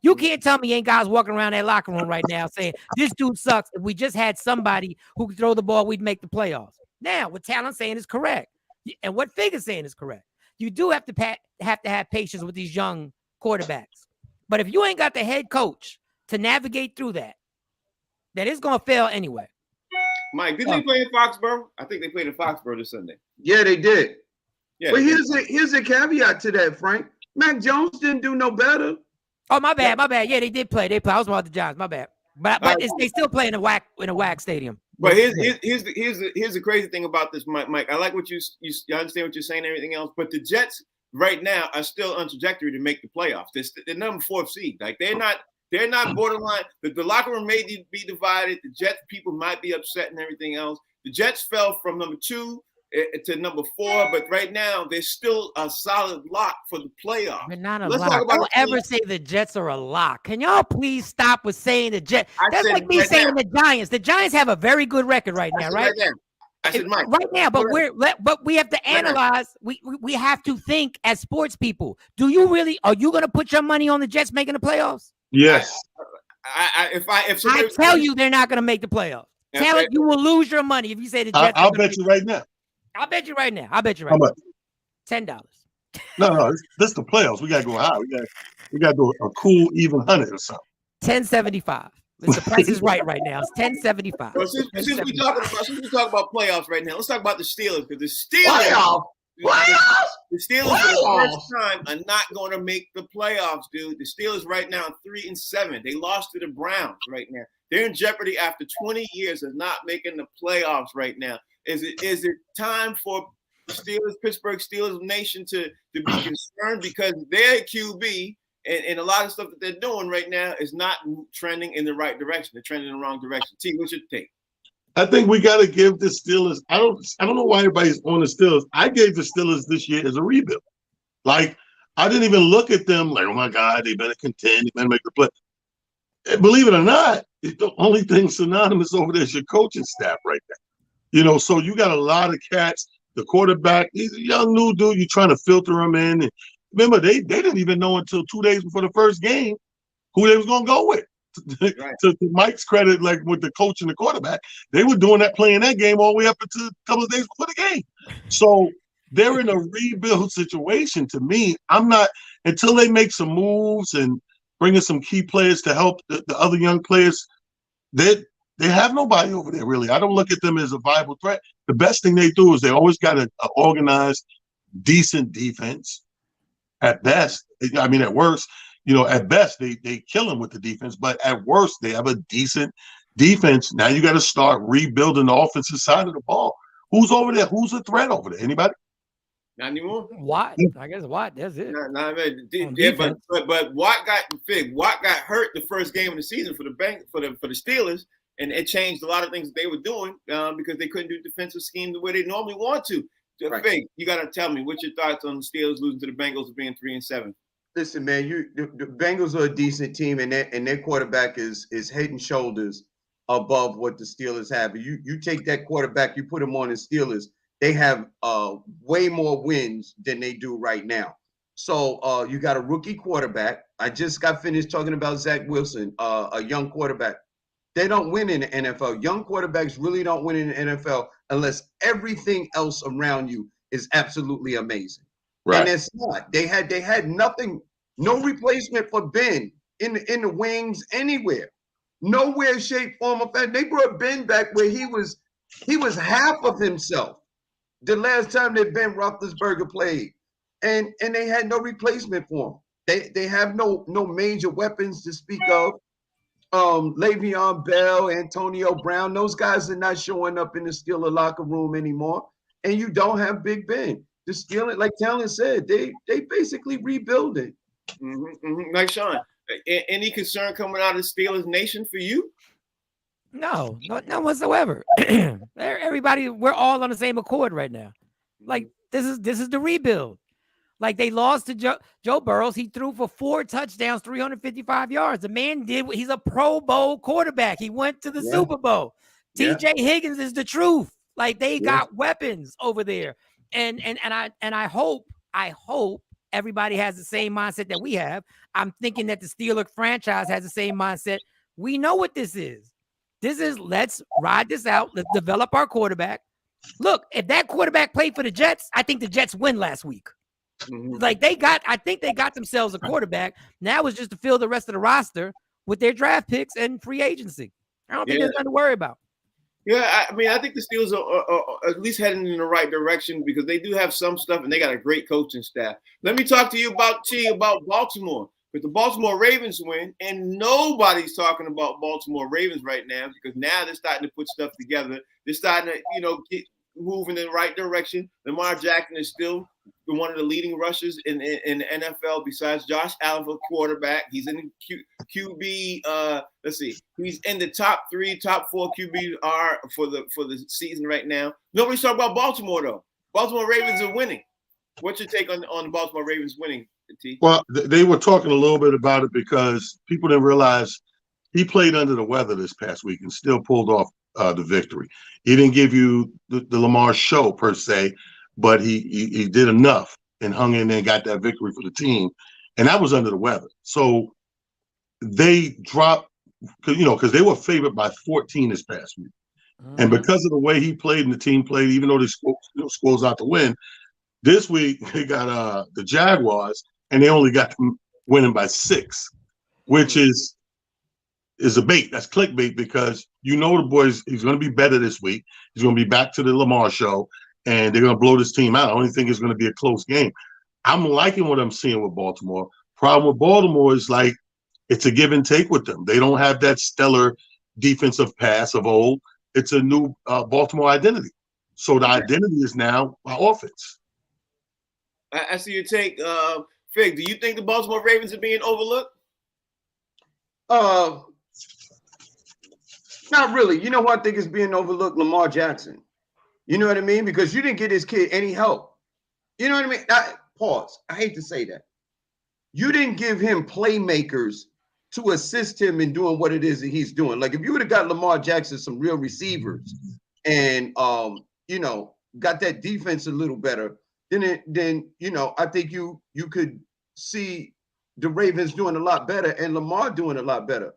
You can't tell me ain't guys walking around that locker room right now saying, this dude sucks. If we just had somebody who could throw the ball, we'd make the playoffs. Now, what Talon's saying is correct. And what Fig is saying is correct. You do have to have patience with these young quarterbacks. But if you ain't got the head coach to navigate through that, then it's going to fail anyway. Mike, did they play in Foxborough? I think they played in Foxborough this Sunday. Yeah, they did. Yeah. But here's a caveat to that, Frank. Mac Jones didn't do no better. Oh, my bad. Yeah, they did play. I was about the Giants. My bad. But they still play in a WAC stadium. But here's the crazy thing about this, Mike. I like what you understand what you're saying and everything else. But the Jets right now are still on trajectory to make the playoffs. They're number 4 seed. Like they're not borderline. The locker room may be divided. The Jets people might be upset and everything else. The Jets fell from number 2 to number 4, but right now they're still a solid lock for the playoffs. They're not a lock. Don't ever say the Jets are a lock. Can y'all please stop with saying the Jets? That's like me saying the Giants. The Giants have a very good record right now, right? I said, Mike, right now, but we have to analyze. We have to think as sports people. Are you going to put your money on the Jets making the playoffs? Yes. I tell you, they're not going to make the playoffs. Tell it, you will lose your money if you say the Jets. I'll bet you right now. I'll bet you right now. How much? $10. No, this is the playoffs. We gotta go high. We gotta do a cool even 100 or something. 10.75. The price is right now. It's 10.75. Well, since we talk about playoffs right now, let's talk about the Steelers, because the Steelers for the first time are not going to make the playoffs, dude. The Steelers right now are 3-7. They lost to the Browns right now. They're in jeopardy after 20 years of not making the playoffs right now. Is it time for the Pittsburgh Steelers nation to be concerned, because their QB and a lot of stuff that they're doing right now is not trending in the right direction. They're trending in the wrong direction. T, what's your take? I think we got to give the Steelers. I don't know why everybody's on the Steelers. I gave the Steelers this year as a rebuild. Like, I didn't even look at them like, oh my God, they better contend, they better make the play. And believe it or not, the only thing synonymous over there is your coaching staff right there. So you got a lot of cats. The quarterback, he's a young new dude. You're trying to filter him in. And remember, they didn't even know until 2 days before the first game who they was going to go with. Right. To Mike's credit, like with the coach and the quarterback, they were doing that, playing that game all the way up until a couple of days before the game. So they're in a rebuild situation. To me, I'm not, until they make some moves and bring in some key players to help the other young players, they have nobody over there, really. I don't look at them as a viable threat. The best thing they do is they always got an organized, decent defense. At best, at worst, at best, they kill them with the defense. But at worst, they have a decent defense. Now you got to start rebuilding the offensive side of the ball. Who's over there? Who's a threat over there? Anybody? Not anymore. Watt. I guess Watt. That's it. But Watt got hurt the first game of the season for the Steelers. And it changed a lot of things that they were doing because they couldn't do defensive scheme the way they normally want to. Right. Fig, you got to tell me, what's your thoughts on the Steelers losing to the Bengals of being 3-7? Listen, man, the Bengals are a decent team, and their quarterback is head and shoulders above what the Steelers have. You take that quarterback, you put him on the Steelers, they have way more wins than they do right now. So you got a rookie quarterback. I just got finished talking about Zach Wilson, a young quarterback. They don't win in the NFL. Young quarterbacks really don't win in the NFL unless everything else around you is absolutely amazing. Right. And it's not. They had nothing, no replacement for Ben in the wings anywhere. Nowhere, shape, form, or fashion. They brought Ben back where he was half of himself the last time that Ben Roethlisberger played. And they had no replacement for him. They have no major weapons to speak of. Le'Veon Bell, Antonio Brown, those guys are not showing up in the Steeler locker room anymore. And you don't have Big Ben. The Steelers, like Talon said, they basically rebuilding. Like Sean, any concern coming out of the Steelers nation for you? No whatsoever. Everybody, we're all on the same accord right now. Like this is the rebuild. Like they lost to Joe Burrows. He threw for 4 touchdowns, 355 yards. The man he's a Pro Bowl quarterback. He went to the Super Bowl. TJ Higgins is the truth. Like they got weapons over there. And I hope everybody has the same mindset that we have. I'm thinking that the Steelers franchise has the same mindset. We know what this is. This is, let's ride this out. Let's develop our quarterback. Look, if that quarterback played for the Jets, I think the Jets win last week. Like I think they got themselves a quarterback. Now it's just to fill the rest of the roster with their draft picks and free agency. I don't think there's nothing to worry about. Yeah, I think the Steelers are at least heading in the right direction because they do have some stuff and they got a great coaching staff. Let me talk to you about Baltimore. But the Baltimore Ravens win, and nobody's talking about Baltimore Ravens right now because now they're starting to put stuff together. They're starting to, get moving in the right direction. Lamar Jackson is still one of the leading rushers in the NFL besides Josh Allen for quarterback. He's in QB. Let's see. He's in the top 4 QBR for the season right now. Nobody's talking about Baltimore though. Baltimore Ravens are winning. What's your take on the Baltimore Ravens winning, T? Well, they were talking a little bit about it because people didn't realize he played under the weather this past week and still pulled off the victory. He didn't give you the Lamar show per se, but he did enough and hung in there and got that victory for the team. And that was under the weather. So they dropped, because they were favored by 14 this past week. And because of the way he played and the team played, even though they scores out to win, this week they got the Jaguars, and they only got them winning by 6, which is a bait. That's clickbait, because the boys, he's going to be better this week. He's going to be back to the Lamar show, and they're going to blow this team out. I only think it's going to be a close game. I'm liking what I'm seeing with Baltimore. Problem with Baltimore is like it's a give and take with them. They don't have that stellar defensive pass of old. It's a new Baltimore identity. So the identity is now offense. I see your take. Fig, do you think the Baltimore Ravens are being overlooked? Not really. You know what I think is being overlooked? Lamar Jackson. You know what I mean? Because you didn't get this kid any help. You know what I mean? Pause. I hate to say that. You didn't give him playmakers to assist him in doing what it is that he's doing. Like if you would have got Lamar Jackson some real receivers and got that defense a little better, then I think you could see the Ravens doing a lot better and Lamar doing a lot better.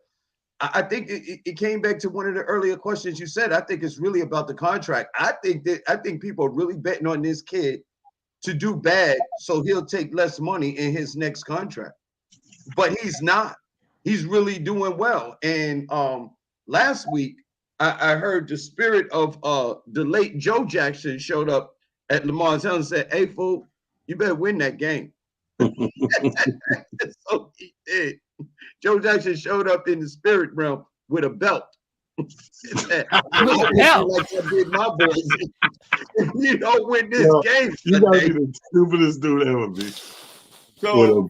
I think it came back to one of the earlier questions you said. I think it's really about the contract. I think people are really betting on this kid to do bad, so he'll take less money in his next contract. But he's not. He's really doing well. And last week, I heard the spirit of the late Joe Jackson showed up at Lamar's house and said, "Hey, fool, you better win that game." So he did. Joe Jackson showed up in the spirit realm with a belt. Like I did my boys. If you don't win this game, you gotta be the stupidest dude ever, bitch. So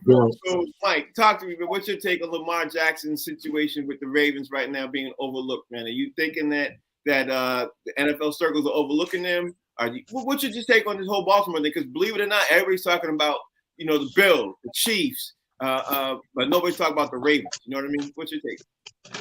Mike, talk to me. But what's your take on Lamar Jackson's situation with the Ravens right now being overlooked, man? Are you thinking that the NFL circles are overlooking them? What's your take on this whole Baltimore thing? Because believe it or not, everybody's talking about the Bills, the Chiefs, but nobody's talking about the Ravens. You know what I mean? What's your take?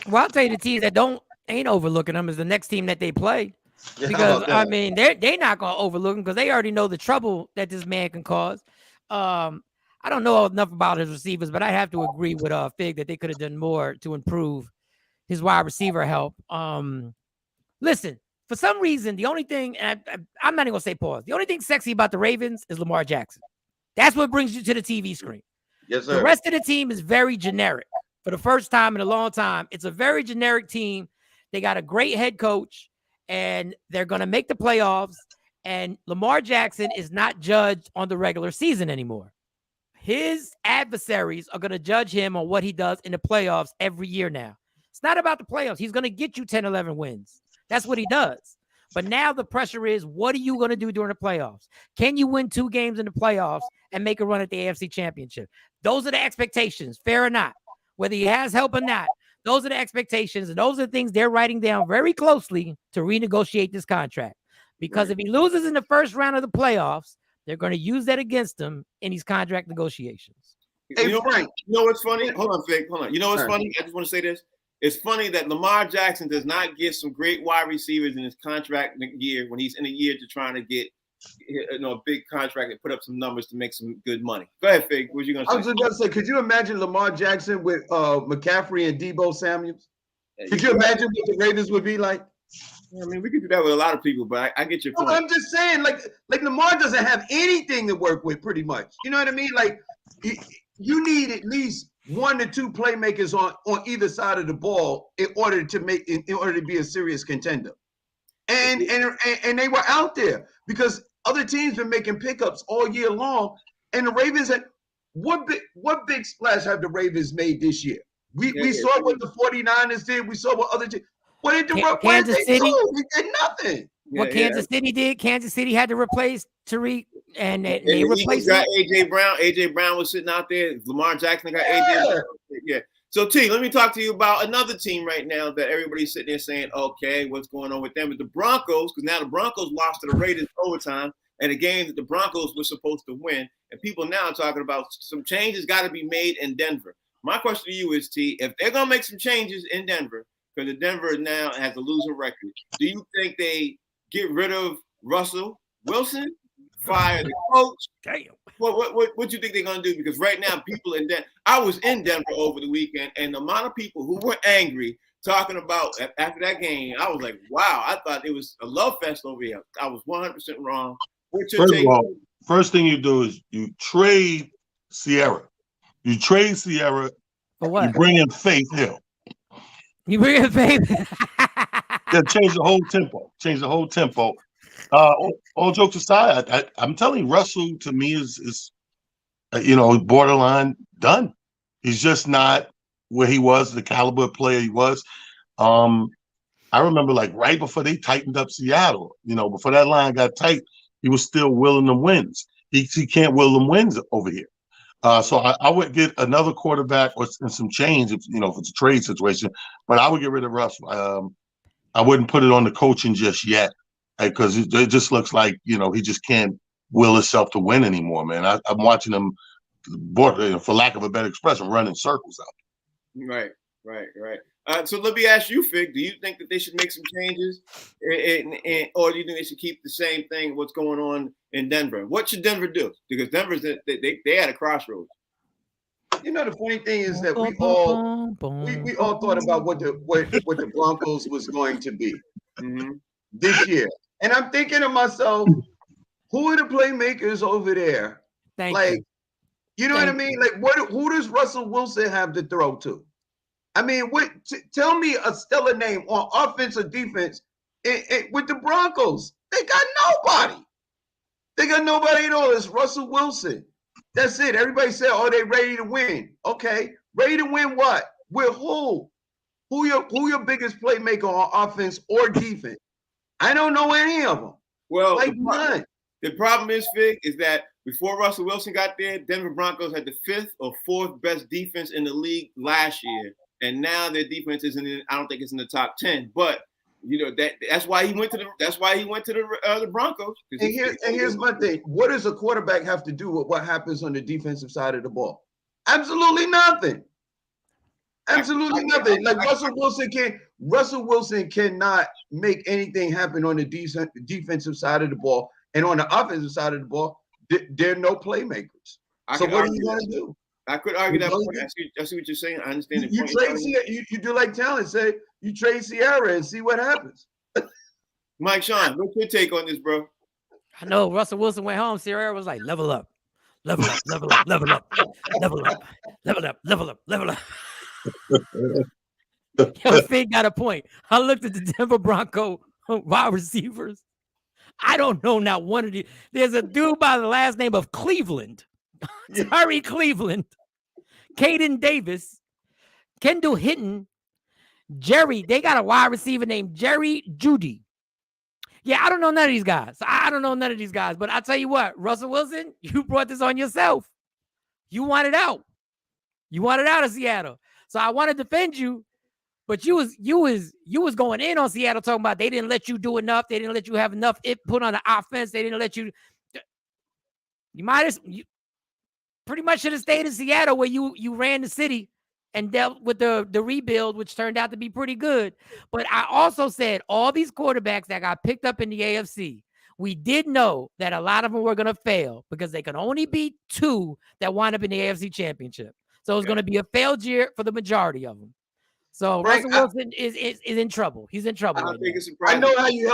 Well, I'll tell you the teams that ain't overlooking them is the next team that they play. Because I mean, they're not gonna overlook him because they already know the trouble that this man can cause. I don't know enough about his receivers, but I have to agree with Fig that they could have done more to improve his wide receiver help. Listen, for some reason, the only thing, and I'm not even gonna say pause. The only thing sexy about the Ravens is Lamar Jackson. That's what brings you to the TV screen. Yes, sir. The rest of the team is very generic. For the first time in a long time, it's a very generic team. They got a great head coach, and they're going to make the playoffs. And Lamar Jackson is not judged on the regular season anymore. His adversaries are going to judge him on what he does in the playoffs every year now. It's not about the playoffs. He's going to get you 10, 11 wins. That's what he does. But now the pressure is, what are you going to do during the playoffs? Can you win 2 games in the playoffs and make a run at the AFC Championship? Those are the expectations, fair or not. Whether he has help or not, those are the expectations, and those are the things they're writing down very closely to renegotiate this contract. Because if he loses in the first round of the playoffs, they're going to use that against him in these contract negotiations. Hey, Frank. You know what's funny? Hold on, Vic. Hold on. You know what's funny? I just want to say this. It's funny that Lamar Jackson does not get some great wide receivers in his contract year when he's in a year to trying to get a big contract and put up some numbers to make some good money. Go ahead, Fig. What you going to say? I was just going to say, could you imagine Lamar Jackson with McCaffrey and Debo Samuels? Could you imagine what the Ravens would be like? I mean, we could do that with a lot of people, but I get your point. I'm just saying, like Lamar doesn't have anything to work with, pretty much. You know what I mean? Like, you need at least 1 to 2 playmakers on either side of the ball in order to be a serious contender. And they were out there because other teams been making pickups all year long, and the Ravens had what big splash have the Ravens made this year? We saw what the 49ers did. We saw what other teams. What did Kansas City? They did nothing. What Kansas City did, Kansas City had to replace Tariq, and they replaced got AJ Brown. AJ Brown was sitting out there. Lamar Jackson got AJ Brown. Yeah. So T, let me talk to you about another team right now that everybody's sitting there saying, okay, what's going on with them? But the Broncos, because now the Broncos lost to the Raiders overtime, and a game that the Broncos were supposed to win. And people now are talking about some changes got to be made in Denver. My question to you is, T, if they're going to make some changes in Denver, because the Denver now has a losing record. Do you think they get rid of Russell Wilson, fire the coach? Damn. What you think they're gonna do? Because right now, people in Denver, I was in Denver over the weekend, and the amount of people who were angry talking about after that game, I was like, wow, I thought it was a love fest over here. I was 100% wrong. First of all, first thing you do is you trade Sierra. You trade Sierra. For what? You bring in Faith Hill. You bring in Faith. Yeah, change the whole tempo. Change the whole tempo. All jokes aside, I'm telling you, Russell to me is borderline done. He's just not where he was, the caliber player he was. I remember like right before they tightened up Seattle, before that line got tight, he was still willing them wins. He can't will them wins over here. So I would get another quarterback and some change if it's a trade situation, but I would get rid of Russell. I wouldn't put it on the coaching just yet because it just looks like, he just can't will himself to win anymore, man. I'm watching him, for lack of a better expression, running circles out. Right. So let me ask you, Fig, do you think that they should make some changes or do you think they should keep the same thing, what's going on in Denver? What should Denver do? Because Denver's, they at a crossroads. The funny thing is that we all thought about what the Broncos was going to be this year. And I'm thinking to myself, who are the playmakers over there? You know what I mean? Like, who does Russell Wilson have to throw to? I mean, tell me a stellar name on offense or defense with the Broncos. They got nobody. They got nobody at all. It's Russell Wilson. That's it. Everybody said, "Oh, they ready to win." Okay, ready to win what? With who? Who your biggest playmaker on offense or defense? I don't know any of them. Well, none. The problem is, Fig, is that before Russell Wilson got there, Denver Broncos had the 5th or 4th best defense in the league last year. And now their defense isn't I don't think it's in the top 10. But that's why he went to the Broncos. And here's my thing. What does a quarterback have to do with what happens on the defensive side of the ball? Absolutely nothing. Absolutely nothing. Like Russell Wilson cannot make anything happen on the defensive side of the ball. And on the offensive side of the ball, there are no playmakers. So what are you going to do? I could argue that point. I see what you're saying. I understand the point. You do like Talent say, you trade Sierra and see what happens. Mike Sean, what's your take on this, bro? I know Russell Wilson went home. Sierra was like, level up, level up, level up, level up, level up, level up, level up, level up. Yo, Fig got a point. I looked at the Denver Bronco wide receivers. I don't know not one of these. There's a dude by the last name of Cleveland. Terry Cleveland, Caden Davis, Kendall Hinton, Jerry. They got a wide receiver named Jerry Judy. Yeah, I don't know none of these guys. But I'll tell you what, Russell Wilson, you brought this on yourself. You want it out. You want it out of Seattle. So I want to defend you, but you was going in on Seattle talking about they didn't let you do enough. They didn't let you have enough input on the offense. They didn't let you. You pretty much should have stayed in Seattle where you ran the city and dealt with the rebuild, which turned out to be pretty good. But I also said all these quarterbacks that got picked up in the AFC, we did know that a lot of them were going to fail because they could only beat 2 that wound up in the AFC Championship. So it's going to be a failed year for the majority of them. So Russell Wilson is in trouble. He's in trouble. I know how you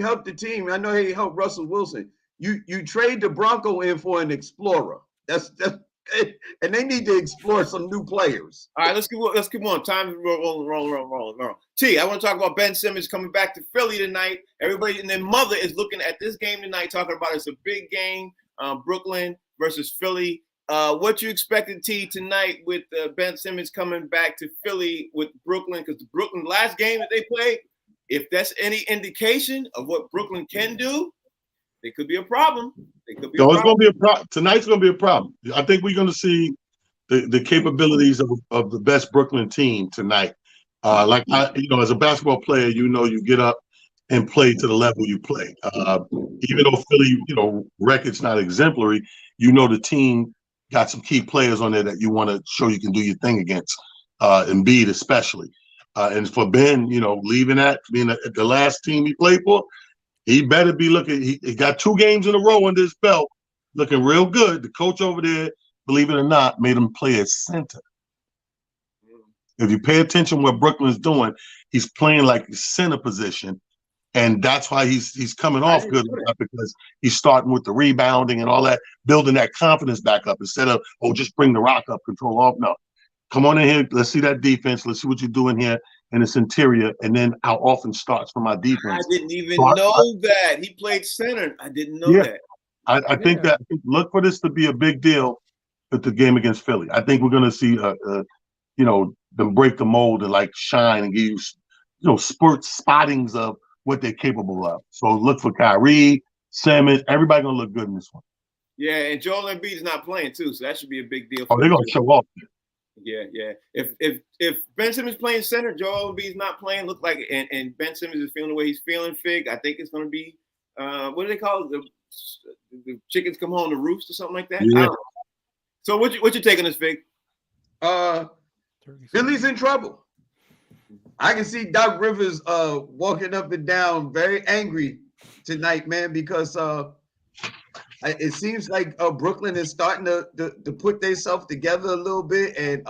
helped the team. I know how you helped Russell Wilson. You trade the Bronco in for an explorer. That's and they need to explore some new players. All right, let's keep on. Time is rolling. T, I want to talk about Ben Simmons coming back to Philly tonight. Everybody and their mother is looking at this game tonight, talking about it's a big game, Brooklyn versus Philly. What you expected, T, tonight with Ben Simmons coming back to Philly with Brooklyn? Because the Brooklyn last game that they played, if that's any indication of what Brooklyn can do, it could be a problem. It's going to be a problem. Tonight's going to be a problem. I think we're going to see the capabilities of the best Brooklyn team tonight. As a basketball player, you get up and play to the level you play. Even though Philly, record's not exemplary, the team got some key players on there that you want to show you can do your thing against, Embiid especially. And for Ben, leaving being the last team he played for, he better be looking. He got 2 games in a row under his belt, looking real good. The coach over there, believe it or not, made him play at center. If you pay attention what Brooklyn's doing, he's playing like center position. And that's why he's coming off good because he's starting with the rebounding and all that, building that confidence back up instead of, just bring the rock up, control off. No, come on in here. Let's see that defense. Let's see what you're doing here in this interior. And then our offense starts from our defense. I didn't even know that. He played center. I didn't know that. I think that look for this to be a big deal with the game against Philly. I think we're going to see, them break the mold and like shine and give you, spottings of what they're capable of. So look for Kyrie, Simmons, everybody gonna look good in this one. Yeah, and Joel Embiid is not playing too, so that should be a big deal. They're gonna show off. Yeah. If Ben Simmons playing center, Joel Embiid's not playing. Look like it, and Ben Simmons is feeling the way he's feeling. Fig, I think it's gonna be what do they call it? The chickens come home to roost or something like that. Yeah. So what you taking this, Fig? Philly's in trouble. I can see Doc Rivers walking up and down very angry tonight, man, because it seems like Brooklyn is starting to put themselves together a little bit, and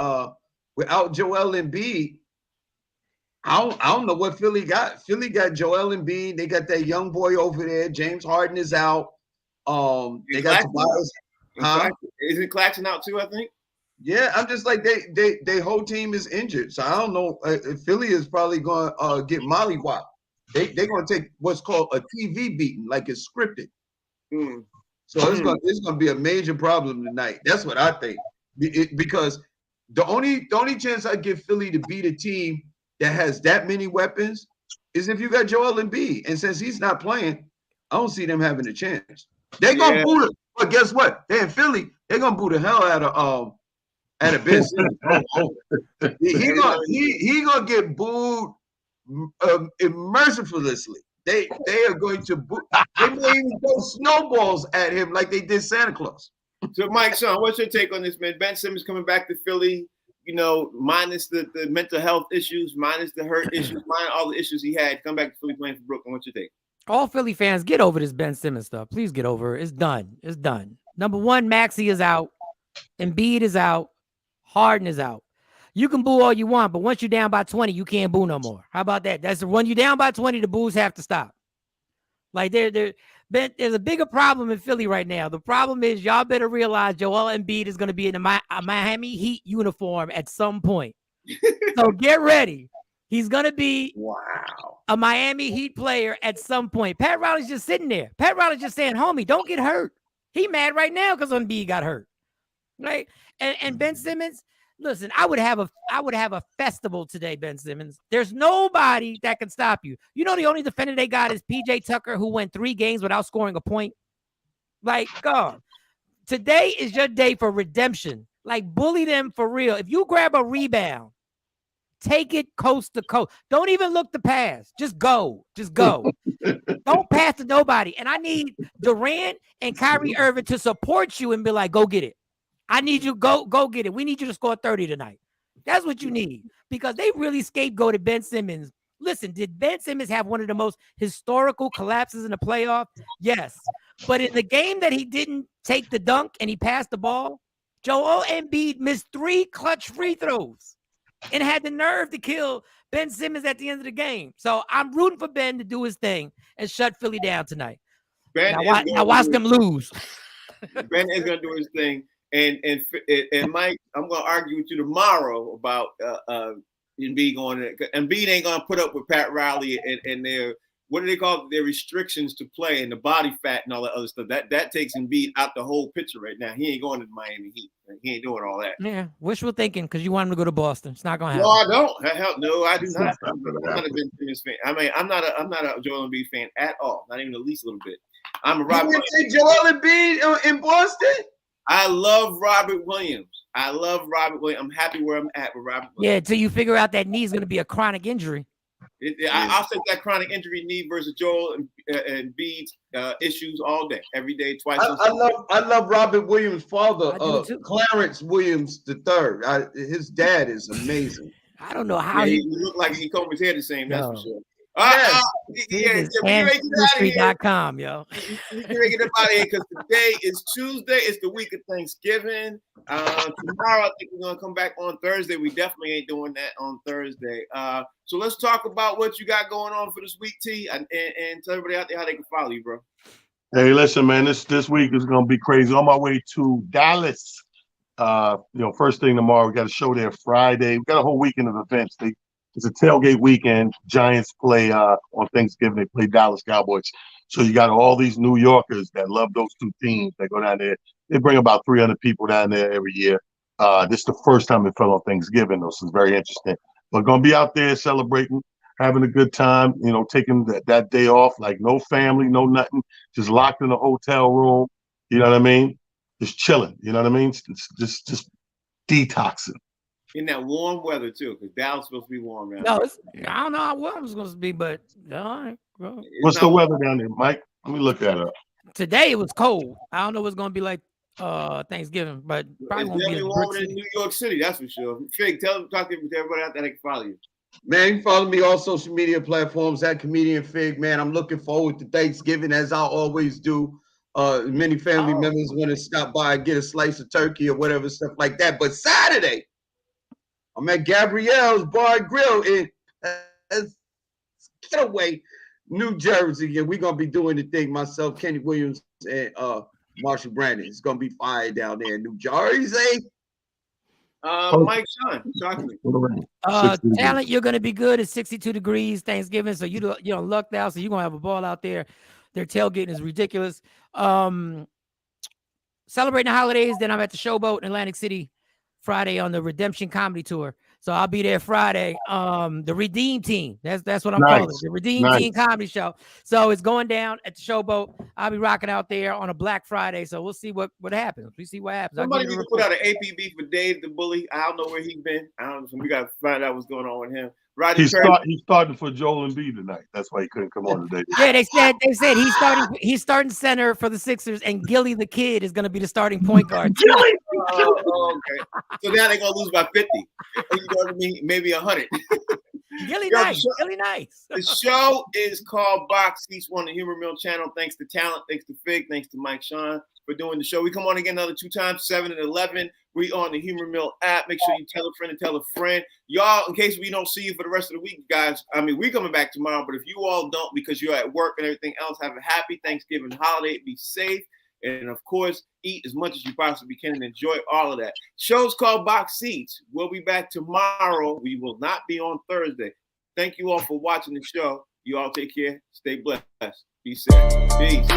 without Joel Embiid, I don't know what Philly got. Philly got Joel Embiid. They got that young boy over there. James Harden is out. They got Tobias. Isn't Claxton out too? I think. Yeah, I'm just like they whole team is injured, so I don't know. Philly is probably going to get mollywopped. They're going to take what's called a TV beating, like it's scripted. So it's going to be a major problem tonight. That's what I think, because the only chance I give Philly to beat a team that has that many weapons is if you got Joel Embiid, and since he's not playing, I don't see them having a chance. They're gonna boo it, but guess what? They're in Philly. They're gonna boo the hell out of Ben Simmons. He gonna get booed mercilessly. They are going to boo. They may even throw snowballs at him like they did Santa Claus. So, Mike, son, what's your take on this, man? Ben Simmons coming back to Philly, minus the mental health issues, minus the hurt issues, minus all the issues he had, come back to Philly playing for Brooklyn. What's your take? All Philly fans, get over this Ben Simmons stuff. Please get over it. It's done. It's done. Number one, Maxey is out. Embiid is out. Harden is out. You can boo all you want, but once you're down by 20, you can't boo no more. How about that? That's when you're down by 20, the boos have to stop. Like there's a bigger problem in Philly right now. The problem is y'all better realize Joel Embiid is going to be in a Miami Heat uniform at some point. So get ready. He's going to be a Miami Heat player at some point. Pat Riley's just sitting there. Pat Riley's just saying, homie, don't get hurt. He mad right now because Embiid got hurt. Right? And Ben Simmons, listen, I would have a festival today, Ben Simmons. There's nobody that can stop you. You know, the only defender they got is PJ Tucker, who went 3 games without scoring a point. Like, God, today is your day for redemption. Like, bully them for real. If you grab a rebound, take it coast to coast. Don't even look to pass. Just go. Just go. Don't pass to nobody. And I need Durant and Kyrie Irving to support you and be like, go get it. I need you go get it. We need you to score 30 tonight. That's what you need, because they really scapegoated Ben Simmons. Listen, did Ben Simmons have one of the most historical collapses in the playoff? Yes. But in the game that he didn't take the dunk and he passed the ball, Joel Embiid missed 3 clutch free throws and had the nerve to kill Ben Simmons at the end of the game. So I'm rooting for Ben to do his thing and shut Philly down tonight. Now watch them lose. Ben is going to do his thing. And Mike, I'm going to argue with you tomorrow about Embiid going there. Embiid ain't going to put up with Pat Riley and their, what do they call it? Their restrictions to play and the body fat and all that other stuff. That takes Embiid out the whole picture right now. He ain't going to the Miami Heat. He ain't doing all that. Yeah, wishful thinking, because you want him to go to Boston. It's not going to happen. No, I don't. No, I do not. I'm not a Ben Simmons fan. I mean, I'm not a Joel Embiid fan at all. Not even the least little bit. I'm a Robert. You would say Joel Embiid in Boston? I love Robert Williams. I'm happy where I'm at with Robert Williams. Yeah, until you figure out that knee's going to be a chronic injury. I'll take that chronic injury knee versus Joel and Embiid's issues all day, every day, twice. I love Robert Williams' father, Clarence Williams III. His dad is amazing. I don't know how he looked like he combed his hair the same. That's for sure. Yes. Ancestry.com, yo. We can get up out of here because today is Tuesday. It's the week of Thanksgiving. Tomorrow, I think we're going to come back on Thursday. We definitely ain't doing that on Thursday. So let's talk about what you got going on for this week, T, and tell everybody out there how they can follow you, bro. Hey, listen, man, this week is going to be crazy. On my way to Dallas. First thing tomorrow, we got a show there Friday. We got a whole weekend of events. It's a tailgate weekend. Giants play on Thanksgiving. They play Dallas Cowboys. So you got all these New Yorkers that love those two teams that go down there. They bring about 300 people down there every year. This is the first time it fell on Thanksgiving, though, so it's very interesting. But going to be out there celebrating, having a good time, taking that day off, like no family, no nothing, just locked in a hotel room. You know what I mean? Just chilling. You know what I mean? Just detoxing. In that warm weather too, because Dallas is supposed to be warm now. No, I don't know how warm it's supposed to be, but all right, bro. What's the weather down there, Mike? Let me look that up. Today it was cold. I don't know what's going to be like Thanksgiving, but probably won't be warmer than New York City. That's for sure. Fig, talk to everybody out there that can follow you. Man, you can follow me on social media platforms at Comedian Fig. Man, I'm looking forward to Thanksgiving as I always do. Many family members want to stop by and get a slice of turkey or whatever stuff like that. But Saturday, I'm at Gabrielle's Bar and Grill in Getaway, New Jersey, and we're gonna be doing the thing. Myself, Kenny Williams, and Marshall Brandon. It's gonna be fire down there in New Jersey. Mike Sean, talk to me. Talent, you're gonna be good. It's 62 degrees Thanksgiving, so you're lucked out. So you're gonna have a ball out there. Their tailgating is ridiculous. Celebrating the holidays. Then I'm at the Showboat in Atlantic City Friday on the Redemption Comedy Tour. So I'll be there Friday. The Redeem Team. That's what I'm calling it. The Redeem Team Comedy Show. So it's going down at the Showboat. I'll be rocking out there on a Black Friday. So we'll see what happens. We see what happens. Somebody need to put out an APB for Dave the Bully. I don't know where he's been. I don't know. So we got to find out what's going on with him. He's starting for Joel Embiid tonight. That's why he couldn't come on today. Yeah, they said he's starting center for the Sixers, and Gilly the Kid is going to be the starting point guard. Gilly. Okay. So now they're going to lose by 50. You know what I mean? Maybe 100. Gilly nice. Gilly nice. The show is called Box Seats on the Humor Mill channel. Thanks to Talent, thanks to Fig, thanks to Mike Sean for doing the show. We come on again another 2 times, 7 and 11. We on the Humor Mill app. Make sure you tell a friend and tell a friend. Y'all, in case we don't see you for the rest of the week, guys, I mean, we're coming back tomorrow, but if you all don't because you're at work and everything else, have a happy Thanksgiving holiday. Be safe. And, of course, eat as much as you possibly can and enjoy all of that. Show's called Box Seats. We'll be back tomorrow. We will not be on Thursday. Thank you all for watching the show. You all take care. Stay blessed. Be safe. Peace.